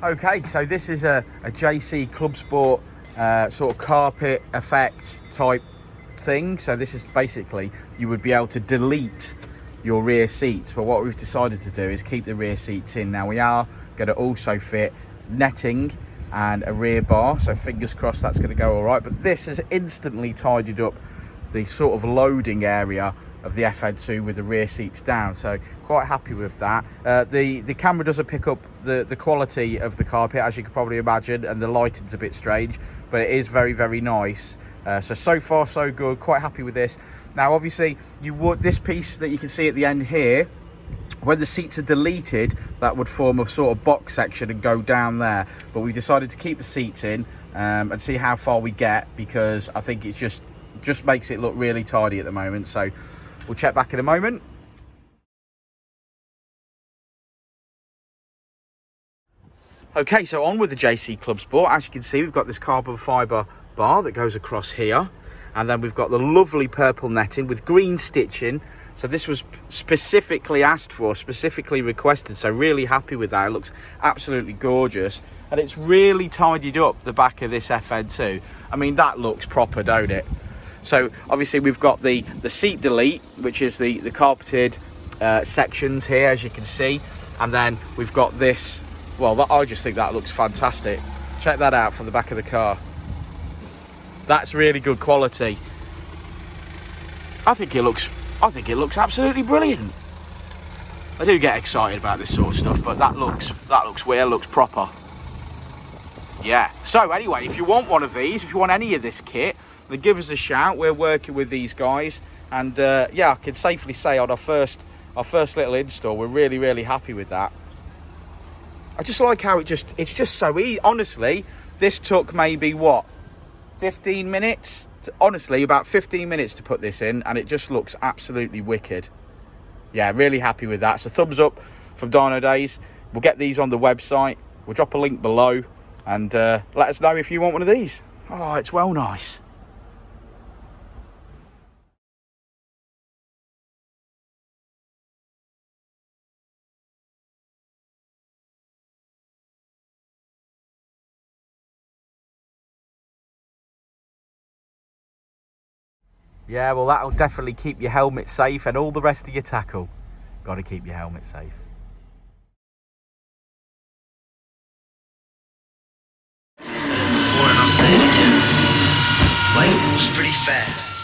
Okay, so this is a JC Clubsport sort of carpet effect type thing. So this is basically, you would be able to delete your rear seats, but what we've decided to do is keep the rear seats in. Now we are going to also fit netting and a rear bar, so fingers crossed that's going to go all right. But this has instantly tidied up the sort of loading area of the FN2 with the rear seats down, so quite happy with that. The camera doesn't pick up the quality of the carpet, as you can probably imagine, and the lighting's a bit strange, but it is very nice. So far so good, quite happy with this. Now obviously this piece that you can see at the end here, when the seats are deleted, that would form a sort of box section and go down there, but we decided to keep the seats in and see how far we get, because I think it's just makes it look really tidy at the moment. So we'll check back in a moment. Okay, so on with the JC Clubsport. As you can see, we've got this carbon fibre bar that goes across here, and then we've got the lovely purple netting with green stitching. So this was specifically asked for, specifically requested, so really happy with that. It looks absolutely gorgeous, and it's really tidied up the back of this FN2. I mean, that looks proper, don't it? So obviously we've got the seat delete, which is the carpeted sections here, as you can see, and then we've got this. Well, I just think that looks fantastic. Check that out from the back of the car. That's really good quality. I think it looks absolutely brilliant. I do get excited about this sort of stuff, but that looks weird, looks proper. Yeah. So anyway, if you want one of these, if you want any of this kit, then give us a shout. We're working with these guys, and yeah, I can safely say on our first little install, we're really happy with that. I just like how it's just so easy. Honestly, this took maybe what, 15 minutes? Honestly, about 15 minutes to put this in, and it just looks absolutely wicked. Yeah, really happy with that. So thumbs up from Dynodaze. We'll get these on the website. We'll drop a link below, and let us know if you want one of these. Oh, it's well nice. Yeah, well, that'll definitely keep your helmet safe and all the rest of your tackle. Got to keep your helmet safe. Before, and I'll say it again. Life moves pretty fast.